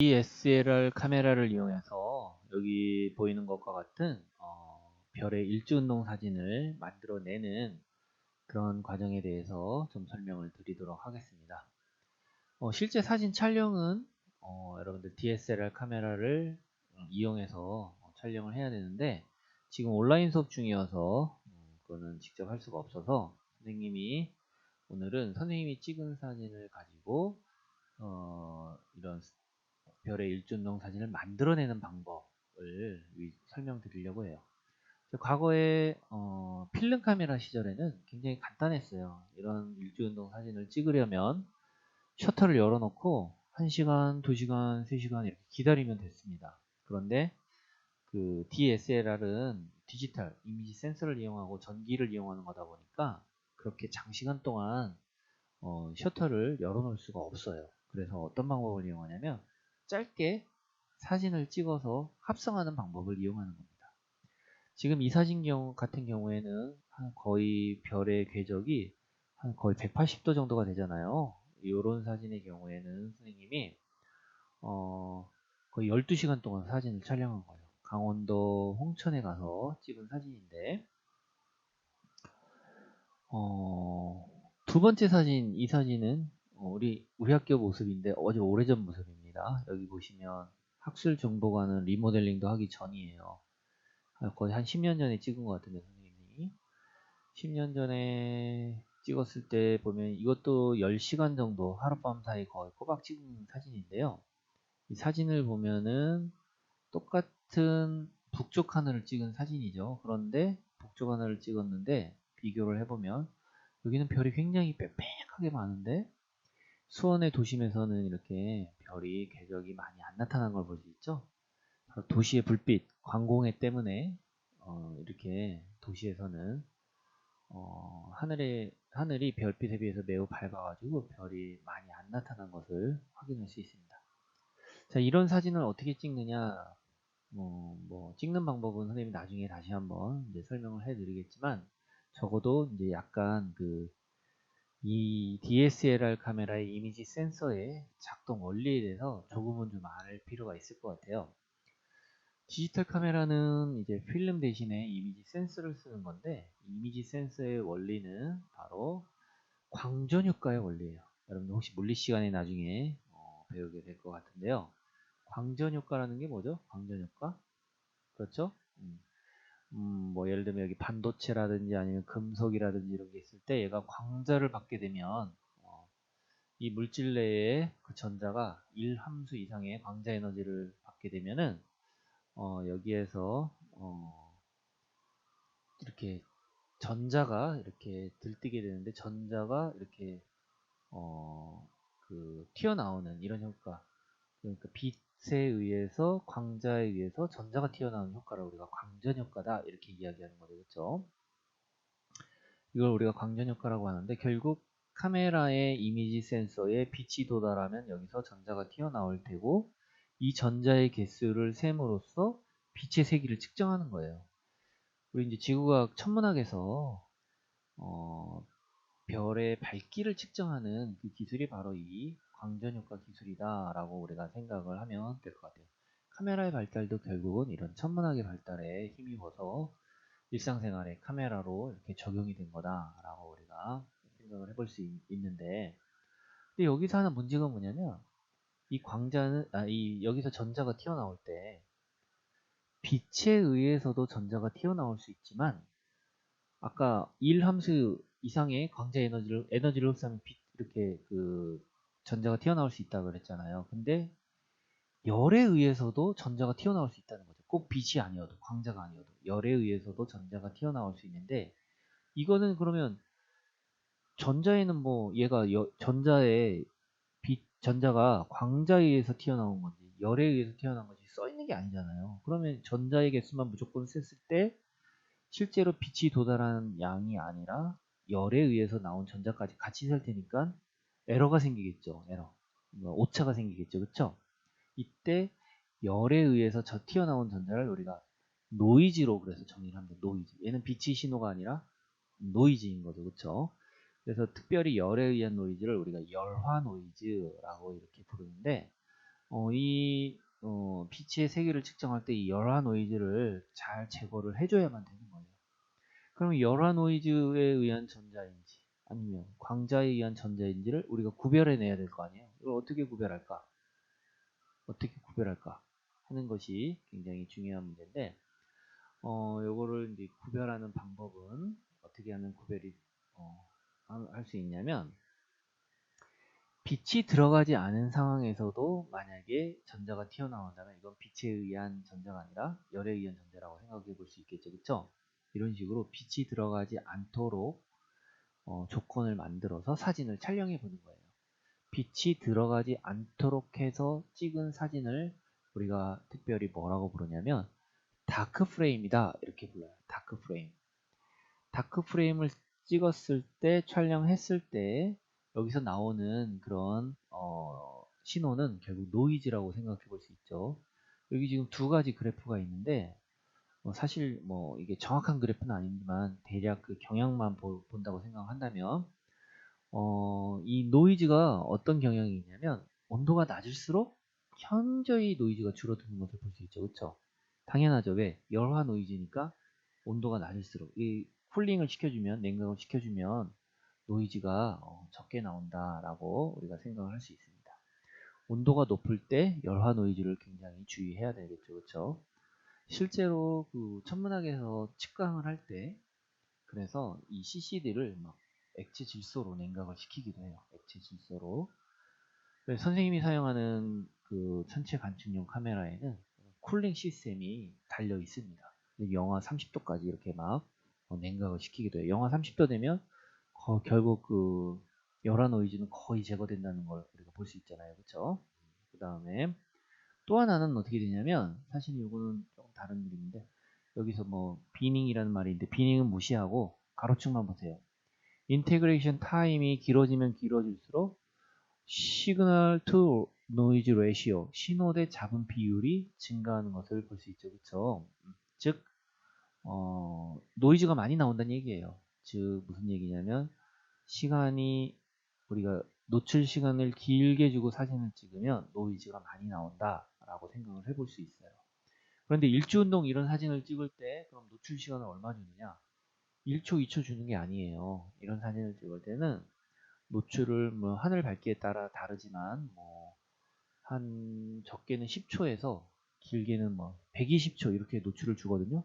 DSLR 카메라를 이용해서 여기 보이는 것과 같은 별의 일주운동 사진을 만들어내는 그런 과정에 대해서 좀 설명을 드리도록 하겠습니다. 실제 사진 촬영은 여러분들 DSLR 카메라를 이용해서 촬영을 해야 되는데 지금 온라인 수업 중이어서 그거는 직접 할 수가 없어서 오늘은 선생님이 찍은 사진을 가지고 이런 별의 일주운동 사진을 만들어내는 방법을 설명드리려고 해요. 과거에 필름 카메라 시절에는 굉장히 간단했어요. 이런 일주운동 사진을 찍으려면 셔터를 열어놓고 1시간, 2시간, 3시간 이렇게 기다리면 됐습니다. 그런데 그 DSLR은 디지털 이미지 센서를 이용하고 전기를 이용하는 거다 보니까 그렇게 장시간 동안 셔터를 열어놓을 수가 없어요. 그래서 어떤 방법을 이용하냐면 짧게 사진을 찍어서 합성하는 방법을 이용하는 겁니다. 지금 이 사진 같은 경우에는 거의 별의 궤적이 거의 180도 정도가 되잖아요. 이런 사진의 경우에는 선생님이 거의 12시간 동안 사진을 촬영한 거예요. 강원도 홍천에 가서 찍은 사진인데 두 번째 사진, 이 사진은 우리 학교 모습인데 어제 오래전 모습입니다. 여기 보시면 학술정보관은 리모델링도 하기 전이에요. 거의 한 10년 전에 찍은 것 같은데 선생님이 10년 전에 찍었을 때 보면 이것도 10시간 정도 하룻밤 사이 거의 꼬박 찍은 사진인데요. 이 사진을 보면은 똑같은 북쪽 하늘을 찍은 사진이죠. 그런데 북쪽 하늘을 찍었는데 비교를 해보면 여기는 별이 굉장히 빽빽하게 많은데 수원의 도심에서는 이렇게 별이 궤적이 많이 안 나타난 걸 볼 수 있죠. 바로 도시의 불빛, 광공해 때문에 이렇게 도시에서는 하늘이 별빛에 비해서 매우 밝아가지고 별이 많이 안 나타난 것을 확인할 수 있습니다. 자, 이런 사진을 어떻게 찍느냐? 찍는 방법은 선생님이 나중에 다시 한번 이제 설명을 해드리겠지만 적어도 이제 약간 이 DSLR 카메라의 이미지 센서의 작동 원리에 대해서 조금은 좀 알 필요가 있을 것 같아요. 디지털 카메라는 이제 필름 대신에 이미지 센서를 쓰는 건데 이미지 센서의 원리는 바로 광전 효과의 원리예요. 여러분들 혹시 물리 시간에 나중에 배우게 될 것 같은데요. 광전 효과라는 게 뭐죠? 광전 효과? 그렇죠? 뭐 예를 들면 여기 반도체라든지 아니면 금속이라든지 이런 게 있을 때 얘가 광자를 받게 되면 이 물질 내에 그 전자가 1함수 이상의 광자 에너지를 받게 되면은 여기에서 이렇게 전자가 이렇게 들뜨게 되는데 전자가 이렇게 튀어나오는 이런 효과, 그러니까 빛에 의해서 광자에 의해서 전자가 튀어나오는 효과를 우리가 광전 효과다 이렇게 이야기하는 거죠. 그렇죠? 이걸 우리가 광전 효과라고 하는데 결국 카메라의 이미지 센서에 빛이 도달하면 여기서 전자가 튀어나올 테고 이 전자의 개수를 셈으로써 빛의 세기를 측정하는 거예요. 우리 이제 지구과학 천문학에서 별의 밝기를 측정하는 그 기술이 바로 이 광전효과 기술이다라고 우리가 생각을 하면 될 것 같아요. 카메라의 발달도 결국은 이런 천문학의 발달에 힘입어서 일상생활에 카메라로 이렇게 적용이 된 거다라고 우리가 생각을 해볼 수 있는데, 근데 여기서 하는 문제가 뭐냐면 이 광자는 여기서 전자가 튀어나올 때 빛에 의해서도 전자가 튀어나올 수 있지만 아까 1함수 이상의 광자 에너지를 흡수하면 이렇게 전자가 튀어나올 수 있다고 그랬잖아요. 근데 열에 의해서도 전자가 튀어나올 수 있다는 거죠. 꼭 빛이 아니어도, 광자가 아니어도 열에 의해서도 전자가 튀어나올 수 있는데 이거는 그러면 전자에는 뭐 얘가 전자가 광자에 의해서 튀어나온 건지 열에 의해서 튀어나온 건지 써 있는 게 아니잖아요. 그러면 전자의 개수만 무조건 셌을 때 실제로 빛이 도달하는 양이 아니라 열에 의해서 나온 전자까지 같이 셀 테니까 에러가 생기겠죠. 에러. 오차가 생기겠죠. 그쵸? 이때 열에 의해서 튀어나온 전자를 우리가 노이즈로 그래서 정의를 합니다. 노이즈. 얘는 빛의 신호가 아니라 노이즈인 거죠. 그쵸? 그래서 특별히 열에 의한 노이즈를 우리가 열화 노이즈라고 이렇게 부르는데 빛의 세기를 측정할 때 이 열화 노이즈를 잘 제거를 해줘야만 되는 거예요. 그럼 열화 노이즈에 의한 전자인지 아니면 광자에 의한 전자인지를 우리가 구별해내야 될 거 아니에요. 이걸 어떻게 구별할까? 어떻게 구별할까? 하는 것이 굉장히 중요한 문제인데, 요거를 이제 구별하는 방법은 어떻게 하면 구별이 할 수 있냐면, 빛이 들어가지 않은 상황에서도 만약에 전자가 튀어나온다면 이건 빛에 의한 전자가 아니라 열에 의한 전자라고 생각해 볼 수 있겠죠. 그쵸? 이런 식으로 빛이 들어가지 않도록 조건을 만들어서 사진을 촬영해 보는 거예요. 빛이 들어가지 않도록 해서 찍은 사진을 우리가 특별히 뭐라고 부르냐면 다크 프레임이다 이렇게 불러요. 다크 프레임. 다크 프레임을 찍었을 때, 촬영했을 때 여기서 나오는 그런 신호는 결국 노이즈라고 생각해 볼 수 있죠. 여기 지금 두 가지 그래프가 있는데 사실 뭐 이게 정확한 그래프는 아니지만 대략 그 경향만 본다고 생각한다면 이 노이즈가 어떤 경향이 있냐면 온도가 낮을수록 현저히 노이즈가 줄어드는 것을 볼 수 있죠. 그렇죠? 당연하죠. 왜? 열화 노이즈니까 온도가 낮을수록 이 쿨링을 시켜주면, 냉각을 시켜주면 노이즈가 적게 나온다라고 우리가 생각을 할 수 있습니다. 온도가 높을 때 열화 노이즈를 굉장히 주의해야 되겠죠. 그렇죠? 실제로 그 천문학에서 측광을 할 때 그래서 이 CCD를 막 액체 질소로 냉각을 시키기도 해요. 액체 질소로. 그래서 선생님이 사용하는 그 천체 관측용 카메라에는 쿨링 시스템이 달려 있습니다. 영하 30도까지 이렇게 막 냉각을 시키기도 해요. 영하 30도 되면 결국 그 열화 노이즈는 거의 제거된다는 걸 우리가 볼 수 있잖아요. 그렇죠? 그 다음에 또 하나는 어떻게 되냐면 사실 이거는 조금 다른 그림인데 여기서 뭐 비닝이라는 말이 있는데 비닝은 무시하고 가로축만 보세요. 인테그레이션 타임이 길어지면 길어질수록 시그널 투 노이즈 레시오 신호 대 잡음 비율이 증가하는 것을 볼 수 있죠. 그렇죠? 즉 노이즈가 많이 나온다는 얘기예요. 즉 무슨 얘기냐면 시간이 우리가 노출 시간을 길게 주고 사진을 찍으면 노이즈가 많이 나온다라고 생각을 해볼 수 있어요. 그런데 일주운동 이런 사진을 찍을 때 그럼 노출 시간을 얼마 주느냐? 1초, 2초 주는 게 아니에요. 이런 사진을 찍을 때는 노출을 뭐 하늘 밝기에 따라 다르지만 뭐 한 적게는 10초에서 길게는 뭐 120초 이렇게 노출을 주거든요.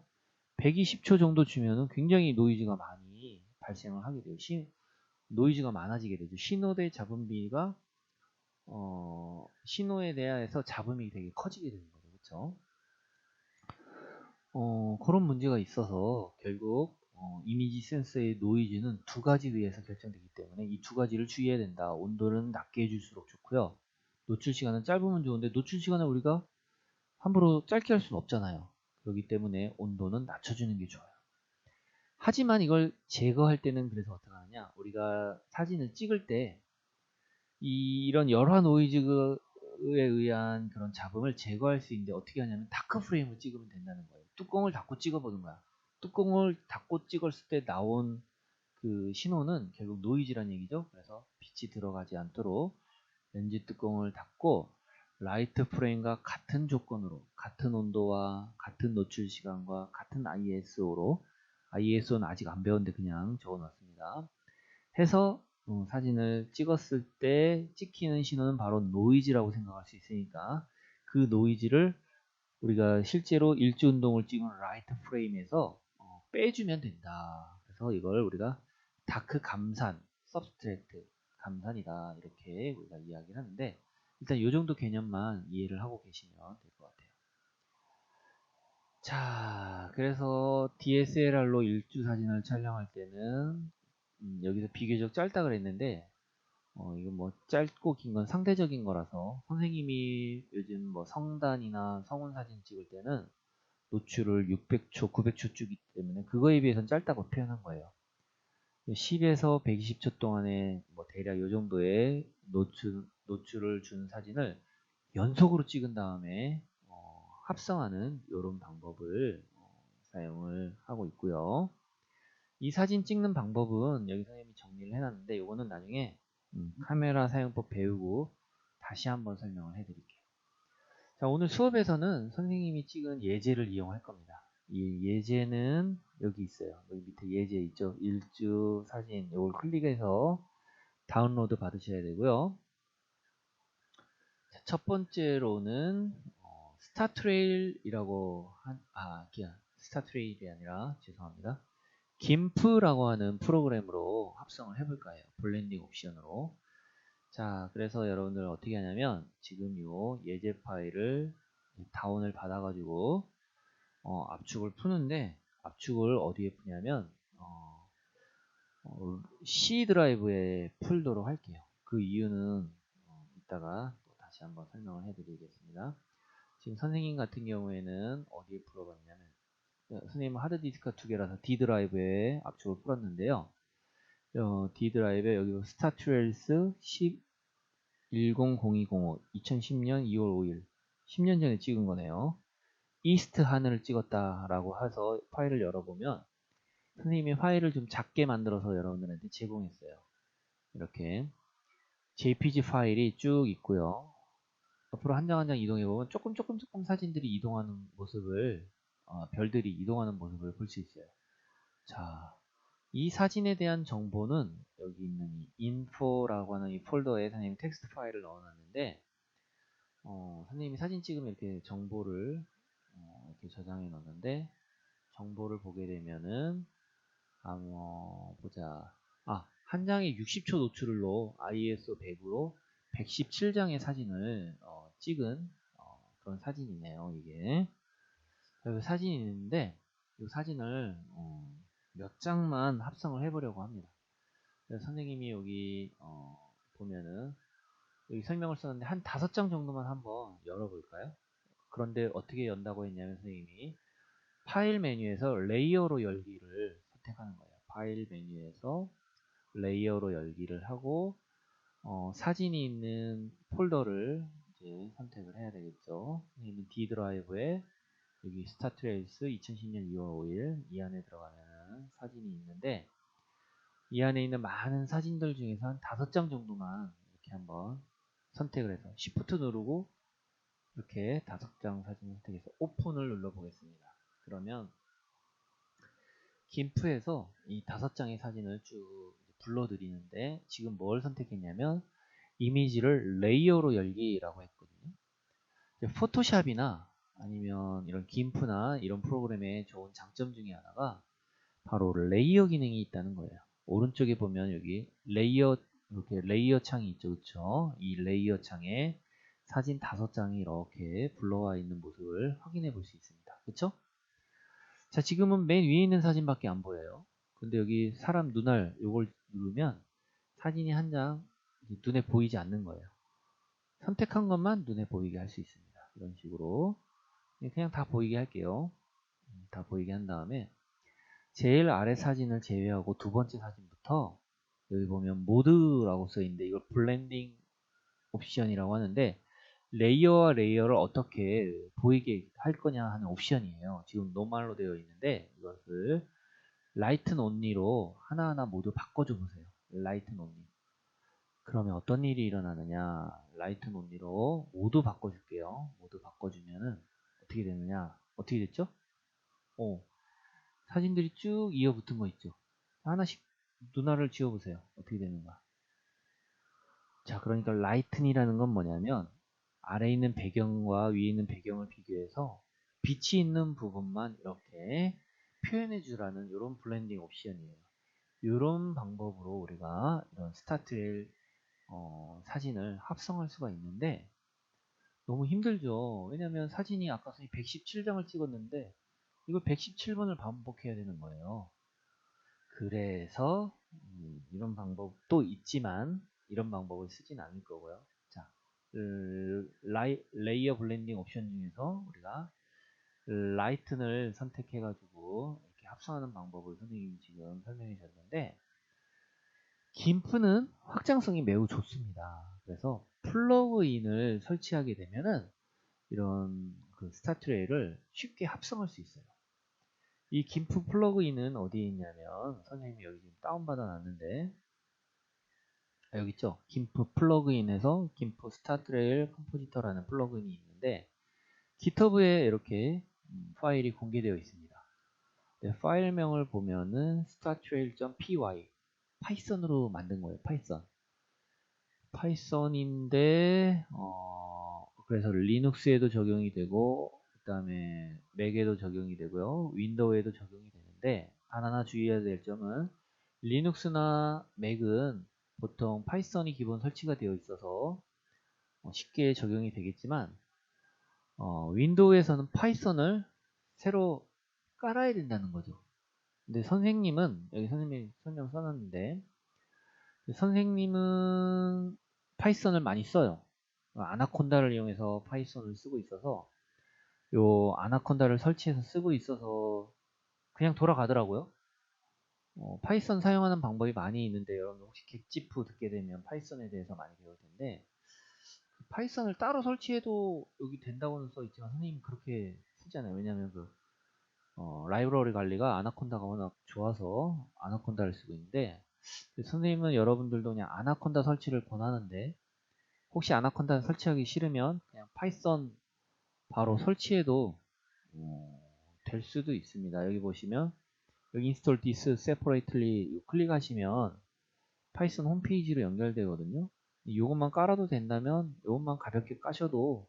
120초 정도 주면은 굉장히 노이즈가 많이 발생을 하게 돼요. 노이즈가 많아지게 되죠. 신호대 잡음비가 신호에 대해서 잡음이 되게 커지게 되는 거죠. 그렇죠? 그런 문제가 있어서 결국 이미지 센서의 노이즈는 두 가지 의해서 결정되기 때문에 이 두 가지를 주의해야 된다. 온도는 낮게 해줄수록 좋고요. 노출 시간은 짧으면 좋은데 노출 시간을 우리가 함부로 짧게 할 수는 없잖아요. 그렇기 때문에 온도는 낮춰주는 게 좋아요. 하지만 이걸 제거할 때는 그래서 어떻게 하느냐? 우리가 사진을 찍을 때 이런 열화 노이즈에 의한 그런 잡음을 제거할 수 있는데 어떻게 하냐면 다크 프레임을 찍으면 된다는 거예요. 뚜껑을 닫고 찍어보는 거야. 뚜껑을 닫고 찍었을 때 나온 그 신호는 결국 노이즈란 얘기죠. 그래서 빛이 들어가지 않도록 렌즈 뚜껑을 닫고 라이트 프레임과 같은 조건으로 같은 온도와 같은 노출 시간과 같은 ISO로 ISO는 아직 안 배웠는데 그냥 적어놨습니다. 해서 사진을 찍었을 때 찍히는 신호는 바로 노이즈라고 생각할 수 있으니까 그 노이즈를 우리가 실제로 일주운동을 찍은 라이트 프레임에서 빼주면 된다. 그래서 이걸 우리가 다크 감산, 서브스트랙트 감산이다 이렇게 우리가 이야기를 하는데 일단 이 정도 개념만 이해를 하고 계시면 될 것 같아요. 자, 그래서 DSLR로 일주 사진을 촬영할 때는 여기서 비교적 짧다 그랬는데 이거 뭐 짧고 긴 건 상대적인 거라서 선생님이 요즘 뭐 성단이나 성운 사진 찍을 때는 노출을 600초, 900초 주기 때문에 그거에 비해서는 짧다고 표현한 거예요. 10에서 120초 동안에 뭐 대략 이 정도의 노출을 준 사진을 연속으로 찍은 다음에 합성하는 이런 방법을 사용을 하고 있고요. 이 사진 찍는 방법은 여기 선생님이 정리를 해놨는데 이거는 나중에 카메라 사용법 배우고 다시 한번 설명을 해드릴게요. 자, 오늘 수업에서는 선생님이 찍은 예제를 이용할 겁니다. 이 예제는 여기 있어요. 여기 밑에 예제 있죠. 일주 사진 이걸 클릭해서 다운로드 받으셔야 되고요. 자, 첫 번째로는 스타트레일이라고 스타트레일이 아니라 죄송합니다. 김프라고 하는 프로그램으로 합성을 해볼까 해요. 블렌딩 옵션으로. 자, 그래서 여러분들 어떻게 하냐면 지금 요 예제 파일을 다운을 받아가지고 압축을 푸는데 압축을 어디에 푸냐면 C 드라이브에 풀도록 할게요. 그 이유는 이따가 또 다시 한번 설명을 해드리겠습니다. 지금 선생님 같은 경우에는 어디에 풀어봤냐면 선생님은 하드디스크가 2개라서 D 드라이브에 압축을 풀었는데요. D 드라이브에 여기 스타트레일스 100205 2010년 2월 5일 10년 전에 찍은 거네요. 이스트 하늘을 찍었다라고 해서 파일을 열어보면 선생님이 파일을 좀 작게 만들어서 여러분들한테 제공했어요. 이렇게 JPG 파일이 쭉 있고요. 앞으로 한 장 한 장 이동해보면 조금 사진들이 이동하는 모습을 별들이 이동하는 모습을 볼 수 있어요. 자, 이 사진에 대한 정보는 여기 있는 이 info라고 하는 이 폴더에 선생님이 텍스트 파일을 넣어놨는데 선생님이 사진 찍으면 이렇게 정보를 이렇게 저장해 놓는데 정보를 보게 되면은 보자. 한 장에 60초 노출로 ISO 100으로 117장의 사진을 찍은 그런 사진이네요. 이게 여기 사진이 있는데 이 사진을 몇 장만 합성을 해보려고 합니다. 그래서 선생님이 여기 보면은 여기 설명을 썼는데 한 5장 정도만 한번 열어볼까요? 그런데 어떻게 연다고 했냐면 선생님이 파일 메뉴에서 레이어로 열기를 선택하는 거예요. 파일 메뉴에서 레이어로 열기를 하고 사진이 있는 폴더를 이제 선택을 해야 되겠죠. 선생님은 D 드라이브에 여기 스타트레일스 2010년 2월 5일 이 안에 들어가면 사진이 있는데 이 안에 있는 많은 사진들 중에서 한 5장 정도만 이렇게 한번 선택을 해서 Shift 누르고 이렇게 5장 사진 선택해서 오픈을 눌러 보겠습니다. 그러면 김프에서 이 5장의 사진을 쭉 불러드리는데 지금 뭘 선택했냐면 이미지를 레이어로 열기라고 했거든요. 포토샵이나 아니면 이런 김프나 이런 프로그램의 좋은 장점 중에 하나가 바로 레이어 기능이 있다는 거예요. 오른쪽에 보면 여기 레이어 이렇게 레이어 창이 있죠. 그렇죠? 이 레이어 창에 사진 5장이 이렇게 불러와 있는 모습을 확인해 볼 수 있습니다. 그렇죠? 자, 지금은 맨 위에 있는 사진밖에 안 보여요. 근데 여기 사람 눈알 요걸 누르면 사진이 한 장 눈에 보이지 않는 거예요. 선택한 것만 눈에 보이게 할 수 있습니다. 이런 식으로 그냥 다 보이게 할게요. 다 보이게 한 다음에 제일 아래 사진을 제외하고 두 번째 사진부터 여기 보면 모드라고 써 있는데 이걸 블렌딩 옵션이라고 하는데 레이어와 레이어를 어떻게 보이게 할 거냐 하는 옵션이에요. 지금 노멀로 되어 있는데 이것을 라이트 온리로 하나하나 모두 바꿔줘 보세요. 라이트 온리. 그러면 어떤 일이 일어나느냐? 라이트 온리로 모두 바꿔줄게요. 모두 바꿔주면은 어떻게 되느냐? 어떻게 됐죠? 사진들이 쭉 이어붙은 거 있죠? 하나씩 눈알을 지워보세요. 어떻게 되는가? 자, 그러니까 라이튼이라는 건 뭐냐면 아래에 있는 배경과 위에 있는 배경을 비교해서 빛이 있는 부분만 이렇게 표현해 주라는 이런 블렌딩 옵션이에요. 이런 방법으로 우리가 이런 스타트레일 사진을 합성할 수가 있는데 너무 힘들죠. 왜냐면 사진이 아까 선생님이 117장을 찍었는데 이걸 117번을 반복해야 되는 거예요. 그래서 이런 방법도 있지만 이런 방법을 쓰진 않을 거고요. 자, 레이어 블렌딩 옵션 중에서 우리가 라이튼을 선택해 가지고 이렇게 합성하는 방법을 선생님이 지금 설명해 주셨는데 김프는 확장성이 매우 좋습니다. 그래서 플러그인을 설치하게 되면은 이런 그 스타트레이를 쉽게 합성할 수 있어요. 이 김프 플러그인은 어디에 있냐면 선생님이 여기 지금 다운받아 놨는데 여기 있죠. 김프 플러그인에서 김프 스타트레일 컴포지터라는 플러그인이 있는데 GitHub에 이렇게 파일이 공개되어 있습니다. 네, 파일명을 보면은 startrail.py 파이썬으로 만든 거예요. 파이썬인데 그래서 리눅스에도 적용이 되고 그 다음에 맥에도 적용이 되고요. 윈도우에도 적용이 되는데 단 하나 주의해야 될 점은 리눅스나 맥은 보통 파이썬이 기본 설치가 되어 있어서 쉽게 적용이 되겠지만 윈도우에서는 파이썬을 새로 깔아야 된다는 거죠. 근데 선생님은 여기 선생님이 설명 써놨는데 선생님은 파이썬을 많이 써요. 아나콘다를 이용해서 파이썬을 쓰고 있어서 요 아나콘다를 설치해서 쓰고 있어서 그냥 돌아가더라고요. 파이썬 사용하는 방법이 많이 있는데 여러분 혹시 객지프 듣게 되면 파이썬에 대해서 많이 배울 텐데 파이썬을 따로 설치해도 여기 된다고는 써 있지만 선생님이 그렇게 쓰잖아요. 왜냐하면 라이브러리 관리가 아나콘다가 워낙 좋아서 아나콘다를 쓰고 있는데 선생님은 여러분들도 그냥 아나콘다 설치를 권하는데 혹시 아나콘다 설치하기 싫으면 그냥 파이썬 바로 설치해도 될 수도 있습니다. 여기 보시면 여기 install this separately 클릭하시면 파이썬 홈페이지로 연결되거든요. 이것만 깔아도 된다면 이것만 가볍게 까셔도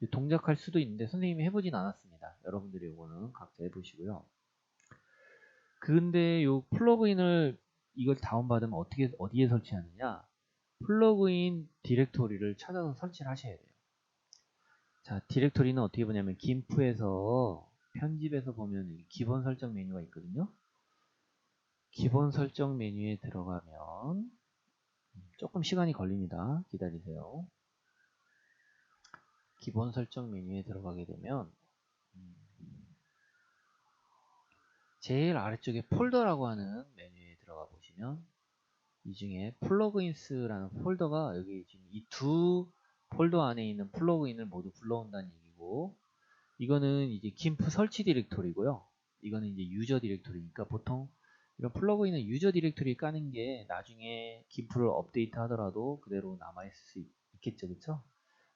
동작할 수도 있는데 선생님이 해보진 않았습니다. 여러분들이 이거는 각자 해보시고요. 근데 요 플러그인을 이걸 다운받으면 어디에 설치하느냐? 플러그인 디렉토리를 찾아서 설치를 하셔야 돼요. 자, 디렉토리는 어떻게 보냐면 김프에서 편집에서 보면 기본 설정 메뉴가 있거든요. 기본 설정 메뉴에 들어가면 조금 시간이 걸립니다. 기다리세요. 기본 설정 메뉴에 들어가게 되면 제일 아래쪽에 폴더라고 하는 메뉴에 들어가 보시면 이 중에 플러그인스라는 폴더가 여기 지금 이 두 폴더 안에 있는 플러그인을 모두 불러온다는 얘기고 이거는 이제 김프 설치 디렉토리고요. 이거는 이제 유저 디렉토리니까 보통 이런 플러그인은 유저 디렉토리 까는 게 나중에 김프를 업데이트 하더라도 그대로 남아있을 수 있겠죠. 그쵸?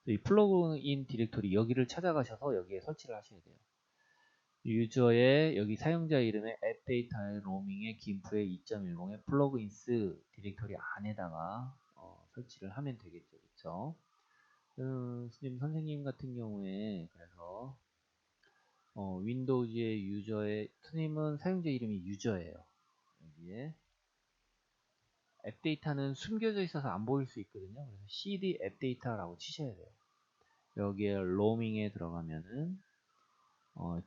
이 플러그인 디렉토리 여기를 찾아가셔서 여기에 설치를 하셔야 돼요. 유저의 여기 사용자 이름의 앱 데이터의 로밍의 김프의 2.10의 플러그인스 디렉토리 안에다가 설치를 하면 되겠죠. 그쵸? 선생님 같은 경우에 그래서 윈도우즈의 유저의 선생님은 사용자 이름이 유저예요. 여기에 앱 데이터는 숨겨져 있어서 안 보일 수 있거든요. 그래서 cd 앱 데이터라고 치셔야 돼요. 여기에 로밍에 들어가면은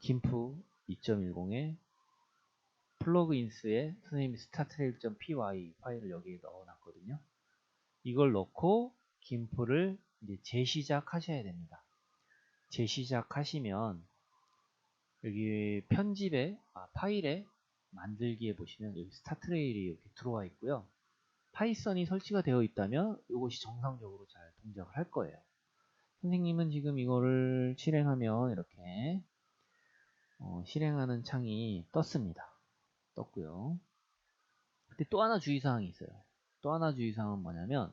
김프 2.10에 플러그인스에 선생님이 startrail.py 파일을 여기에 넣어놨거든요. 이걸 넣고 김프를 이제 재시작하셔야 됩니다. 재시작하시면 여기 편집에 파일에 만들기에 보시면 여기 스타트레일이 이렇게 들어와 있고요. 파이썬이 설치가 되어 있다면 이것이 정상적으로 잘 동작을 할 거예요. 선생님은 지금 이거를 실행하면 이렇게 실행하는 창이 떴습니다. 떴고요. 근데 또 하나 주의사항이 있어요. 또 하나 주의사항은 뭐냐면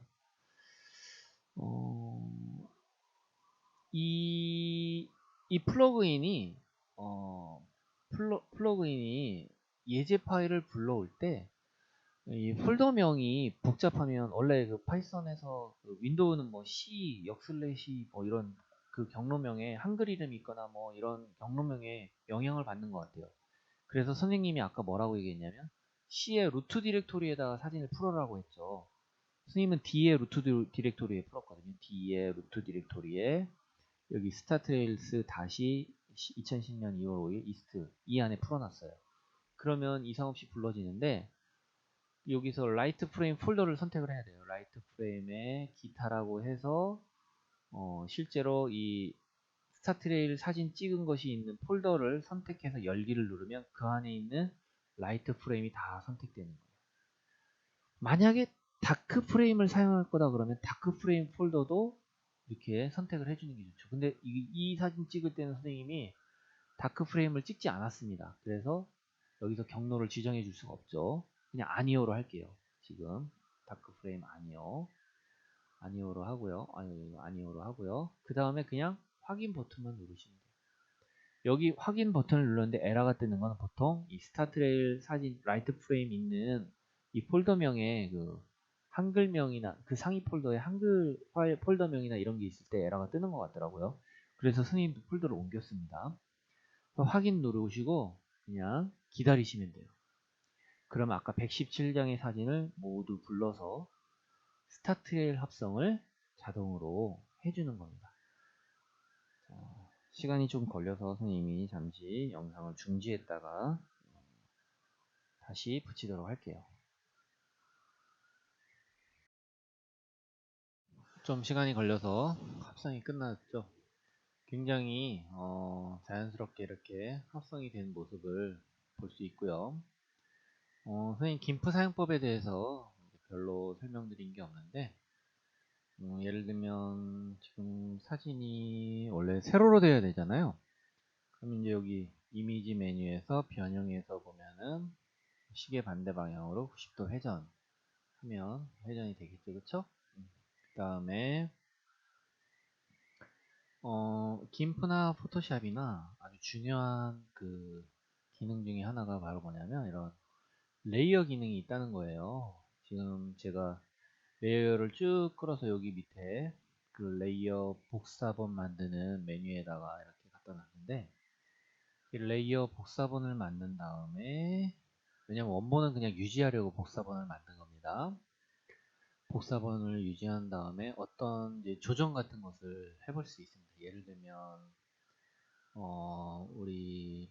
이 플러그인이 플러그인이 예제 파일을 불러올 때 이 폴더명이 복잡하면 원래 그 파이썬에서 그 윈도우는 뭐 C, 역슬래시 뭐 이런 그 경로명에 한글 이름이 있거나 뭐 이런 경로명에 영향을 받는 것 같아요. 그래서 선생님이 아까 뭐라고 얘기했냐면 C의 루트 디렉토리에다가 사진을 풀어라고 했죠. 선생님은 D의 루트 디렉토리에 풀었거든요. D의 루트 디렉토리에 여기 스타트레일스 다시 2010년 2월 5일 이스트 이 안에 풀어놨어요. 그러면 이상 없이 불러지는데 여기서 라이트 프레임 폴더를 선택을 해야 돼요. 라이트 프레임에 기타라고 해서 실제로 이 스타트레일 사진 찍은 것이 있는 폴더를 선택해서 열기를 누르면 그 안에 있는 라이트 프레임이 다 선택되는 거예요. 만약에 다크 프레임을 사용할 거다 그러면 다크 프레임 폴더도 이렇게 선택을 해주는 게 좋죠. 근데 이 사진 찍을 때는 선생님이 다크 프레임을 찍지 않았습니다. 그래서 여기서 경로를 지정해 줄 수가 없죠. 그냥 아니오로 할게요. 지금 다크 프레임 아니오로 하고요. 아니오로 하고요. 그 다음에 그냥 확인 버튼만 누르시면 돼요. 여기 확인 버튼을 눌렀는데 에러가 뜨는 건 보통 이 스타트레일 사진 라이트 프레임 있는 이 폴더명에 그 한글명이나 그 상위 폴더에 한글 파일 폴더명이나 이런 게 있을 때 에러가 뜨는 것 같더라고요. 그래서 선생님도 폴더를 옮겼습니다. 확인 누르시고 그냥 기다리시면 돼요. 그럼 아까 117장의 사진을 모두 불러서 스타트레일 합성을 자동으로 해주는 겁니다. 자, 시간이 좀 걸려서 선생님이 잠시 영상을 중지했다가 다시 붙이도록 할게요. 좀 시간이 걸려서 합성이 끝났죠. 굉장히 자연스럽게 이렇게 합성이 된 모습을 볼 수 있고요. 선생님 김프 사용법에 대해서 별로 설명드린 게 없는데 예를 들면 지금 사진이 원래 세로로 돼야 되잖아요. 그럼 이제 여기 이미지 메뉴에서 변형해서 보면은 시계 반대 방향으로 90도 회전 하면 회전이 되겠죠, 그쵸? 그 다음에 김프나 포토샵이나 아주 중요한 그 기능 중에 하나가 바로 뭐냐면 이런 레이어 기능이 있다는 거예요. 지금 제가 레이어를 쭉 끌어서 여기 밑에 그 레이어 복사본 만드는 메뉴에다가 이렇게 갖다 놨는데 이 레이어 복사본을 만든 다음에 왜냐면 원본은 그냥 유지하려고 복사본을 만든 겁니다. 복사본을 유지한 다음에 어떤 이제 조정 같은 것을 해볼 수 있습니다. 예를 들면 우리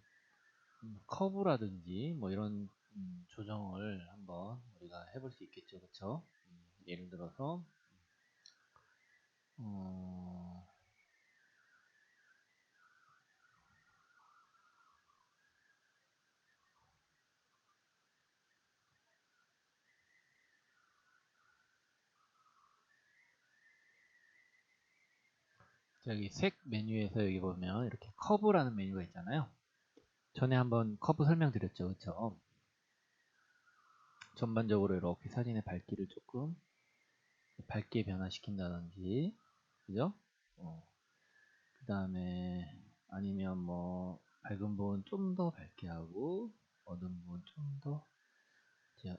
커브라든지 뭐 이런 조정을 한번 우리가 해볼 수 있겠죠, 그쵸? 예를 들어서 어, 저기 색 메뉴에서 여기 보면 이렇게 커브라는 메뉴가 있잖아요. 전에 한번 커브 설명드렸죠, 그쵸? 전반적으로 이렇게 사진의 밝기를 조금 밝게 변화시킨다든지, 그죠? 그 다음에 아니면 뭐 밝은 부분 좀 더 밝게 하고 어두운 부분 좀 더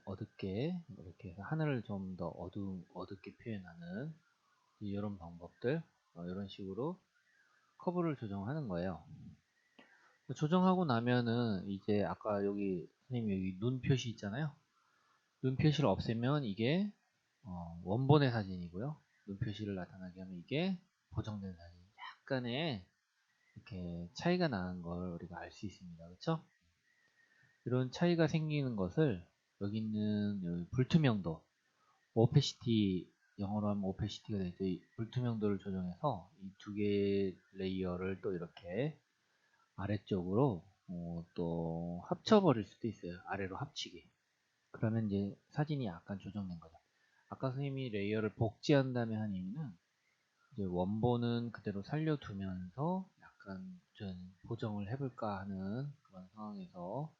어둡게 이렇게 해서 하늘을 좀 더 어둡게 표현하는 이런 방법들 이런 식으로 커브를 조정하는 거예요. 조정하고 나면은 이제 아까 여기 선생님 여기 눈 표시 있잖아요. 눈 표시를 없애면 이게 원본의 사진이고요. 눈 표시를 나타나게 하면 이게 보정된 사진. 약간의 이렇게 차이가 나는 걸 우리가 알 수 있습니다. 그렇죠? 이런 차이가 생기는 것을 여기 있는 여기 불투명도, 오페시티 영어로 하면 오페시티가 되죠. 이 불투명도를 조정해서 이 두 개의 레이어를 또 이렇게 아래쪽으로 또 합쳐버릴 수도 있어요. 아래로 합치기. 그러면 이제 사진이 약간 조정된 거죠. 아까 선생님이 레이어를 복제한 다음에 한 이유는 이제 원본은 그대로 살려두면서 약간 좀 보정을 해볼까 하는 그런 상황에서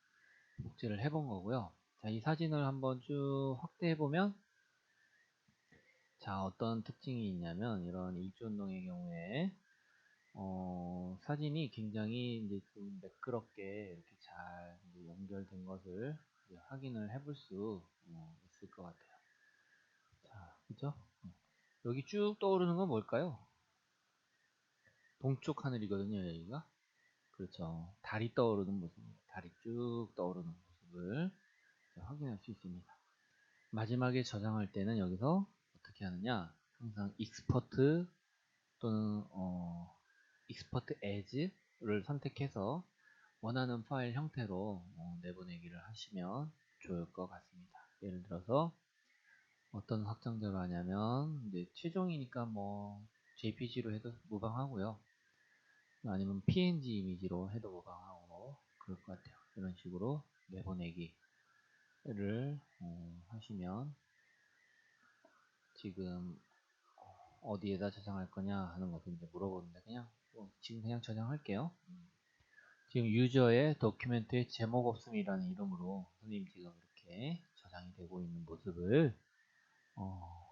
복제를 해본 거고요. 자, 이 사진을 한번 쭉 확대해보면 자, 어떤 특징이 있냐면 이런 일조운동의 경우에 사진이 굉장히 이제 좀 매끄럽게 이렇게 잘 이제 연결된 것을 이제 확인을 해볼 수 있을 것 같아요. 자, 그죠? 여기 쭉 떠오르는 건 뭘까요? 동쪽 하늘이거든요, 여기가. 그렇죠. 달이 떠오르는 모습입니다. 달이 쭉 떠오르는 모습을 확인할 수 있습니다. 마지막에 저장할 때는 여기서 어떻게 하느냐? 항상 익스퍼트 또는 익스퍼트 as를 선택해서 원하는 파일 형태로 내보내기를 하시면 좋을 것 같습니다. 예를 들어서 어떤 확장자로 하냐면 이제 최종이니까 뭐 JPG로 해도 무방하고요. 아니면 PNG 이미지로 해도 무방하고 그럴 것 같아요. 이런 식으로 내보내기를 하시면 지금 어디에다 저장할 거냐 하는 것을 이제 물어보는데 그냥 지금 그냥 저장할게요. 지금 유저의 도큐멘트에 제목 없음이라는 이름으로 선생님 지금 이렇게 저장이 되고 있는 모습을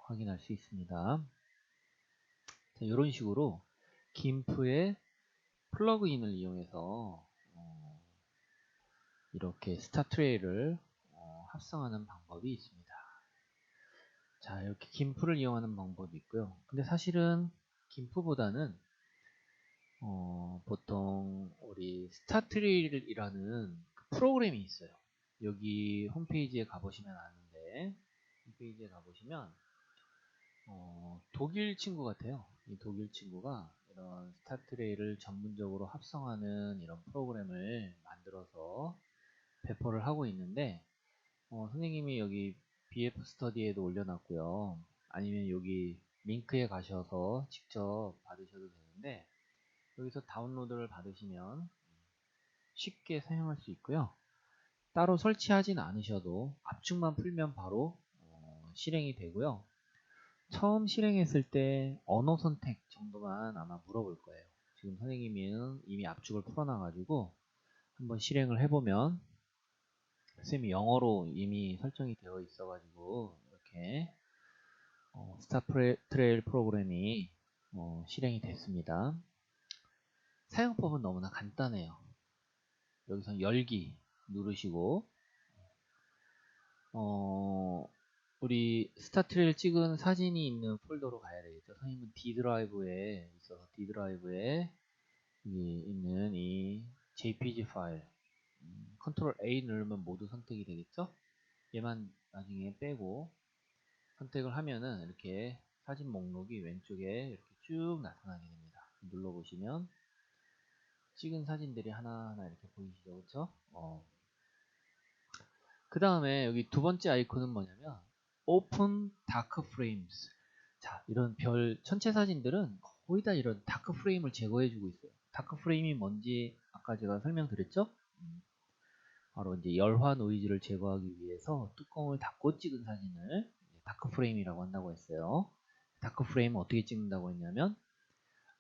확인할 수 있습니다. 자, 이런 식으로 김프의 플러그인을 이용해서 이렇게 스타트레일을 합성하는 방법이 있습니다. 자, 이렇게 김프를 이용하는 방법이 있고요. 근데 사실은 김프보다는 보통 우리 스타트레일이라는 그 프로그램이 있어요. 여기 홈페이지에 가보시면 아는데, 홈페이지에 가보시면 독일 친구 같아요. 이 독일 친구가 이런 스타트레일을 전문적으로 합성하는 이런 프로그램을 만들어서 배포를 하고 있는데, 선생님이 여기 BF 스터디에도 올려놨고요. 아니면 여기 링크에 가셔서 직접 받으셔도 되는데, 여기서 다운로드를 받으시면 쉽게 사용할 수 있고요. 따로 설치하진 않으셔도 압축만 풀면 바로 실행이 되고요. 처음 실행했을 때 언어 선택 정도만 아마 물어볼 거예요. 지금 선생님은 이미 압축을 풀어놔가지고 한번 실행을 해보면, 선생님이 영어로 이미 설정이 되어 있어가지고 이렇게 스타트레일 프로그램이 실행이 됐습니다. 사용법은 너무나 간단해요. 여기서 열기 누르시고 우리 스타트레일 찍은 사진이 있는 폴더로 가야 되겠죠. 선생님은 D 드라이브에 있어서 D 드라이브에 있는 이 JPG 파일 컨트롤 A 누르면 모두 선택이 되겠죠. 얘만 나중에 빼고 선택을 하면은 이렇게 사진 목록이 왼쪽에 이렇게 쭉 나타나게 됩니다. 눌러보시면 찍은 사진들이 하나하나 이렇게 보이시죠, 그렇죠? 그 다음에 여기 두 번째 아이콘은 뭐냐면 Open Dark Frames. 자, 이런 별 전체 사진들은 거의 다 이런 다크 프레임을 제거해주고 있어요. 다크 프레임이 뭔지 아까 제가 설명드렸죠? 바로 이제 열화 노이즈를 제거하기 위해서 뚜껑을 닫고 찍은 사진을 다크 프레임이라고 한다고 했어요. 다크 프레임은 어떻게 찍는다고 했냐면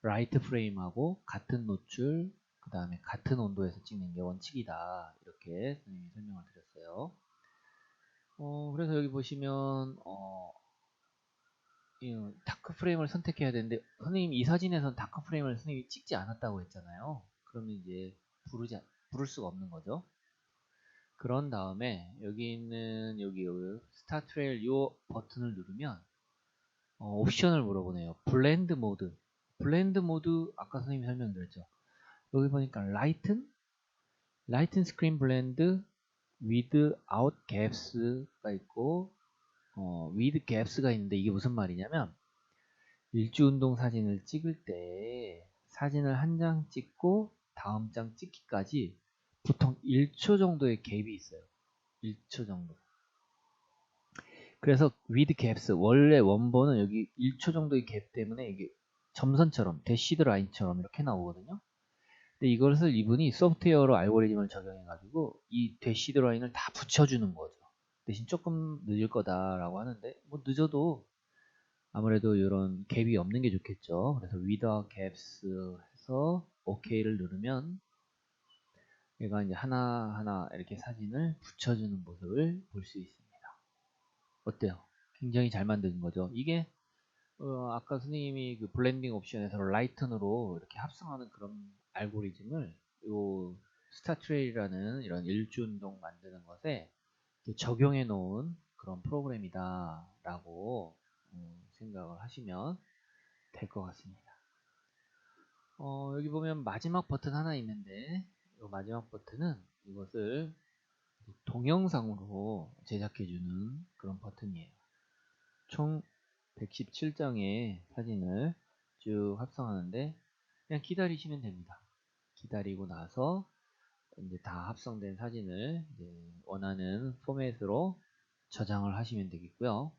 라이트 프레임하고 같은 노출, 그 다음에 같은 온도에서 찍는 게 원칙이다. 이렇게 선생님이 설명을 드렸어요. 그래서 여기 보시면 이 다크 프레임을 선택해야 되는데, 선생님 이 사진에선 다크 프레임을 선생님이 찍지 않았다고 했잖아요. 그러면 이제 부를 수가 없는 거죠. 그런 다음에 여기 있는 여기 스타트레일 요 버튼을 누르면 옵션을 물어보네요. 블렌드 모드. 블렌드 모드 아까 선생님이 설명드렸죠. 여기 보니까 라이튼 스크린 블렌드 without gaps가 있고 with gaps가 있는데, 이게 무슨 말이냐면 일주운동 사진을 찍을 때 사진을 한 장 찍고 다음 장 찍기까지 보통 1초 정도의 갭이 있어요. 1초 정도. 그래서 with gaps, 원래 원본은 여기 1초 정도의 갭 때문에 이게 점선처럼 대시드 라인처럼 이렇게 나오거든요. 근데 이것을 이분이 소프트웨어로 알고리즘을 적용해가지고 이 대시드 라인을 다 붙여주는 거죠. 대신 조금 늦을 거다라고 하는데, 뭐 늦어도 아무래도 이런 갭이 없는 게 좋겠죠. 그래서 without gaps 해서 OK를 누르면 얘가 이제 하나하나 이렇게 사진을 붙여주는 모습을 볼 수 있습니다. 어때요? 굉장히 잘 만든 거죠. 이게 아까 선생님이 그 블렌딩 옵션에서 라이튼으로 이렇게 합성하는 그런 알고리즘을 요 스타트레일이라는 이런 일주운동 만드는 것에 적용해 놓은 그런 프로그램이다 라고 생각을 하시면 될 것 같습니다. 여기 보면 마지막 버튼 하나 있는데, 이 마지막 버튼은 이것을 동영상으로 제작해주는 그런 버튼이에요. 총 117장의 사진을 쭉 합성하는데 그냥 기다리시면 됩니다. 기다리고 나서 이제 다 합성된 사진을 이제 원하는 포맷으로 저장을 하시면 되겠고요.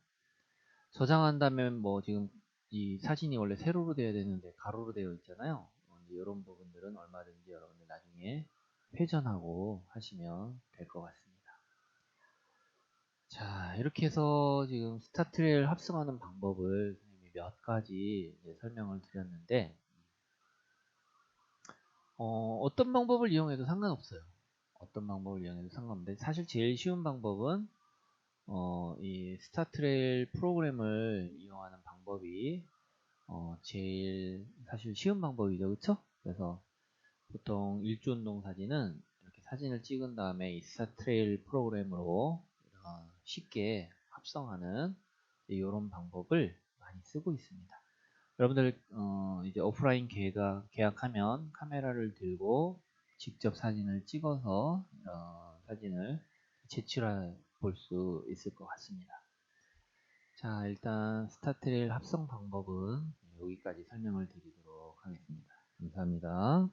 저장한다면 뭐 지금 이 사진이 원래 세로로 되어야 되는데 가로로 되어 있잖아요. 이제 이런 부분들은 얼마든지 여러분들 나중에 회전하고 하시면 될 것 같습니다. 자, 이렇게 해서 지금 스타트레일 합성하는 방법을 선생님이 몇 가지 이제 설명을 드렸는데, 어떤 방법을 이용해도 상관없어요. 어떤 방법을 이용해도 상관없는데, 사실 제일 쉬운 방법은 이 스타트레일 프로그램을 이용하는 방법이 제일 사실 쉬운 방법이죠, 그쵸? 그래서 보통 일주운동 사진은 이렇게 사진을 찍은 다음에 이 스타트레일 프로그램으로 쉽게 합성하는 이런 방법을 많이 쓰고 있습니다. 여러분들 이제 오프라인 계약하면 카메라를 들고 직접 사진을 찍어서 사진을 제출해 볼 수 있을 것 같습니다. 자, 일단 스타트레일 합성 방법은 여기까지 설명을 드리도록 하겠습니다. 감사합니다.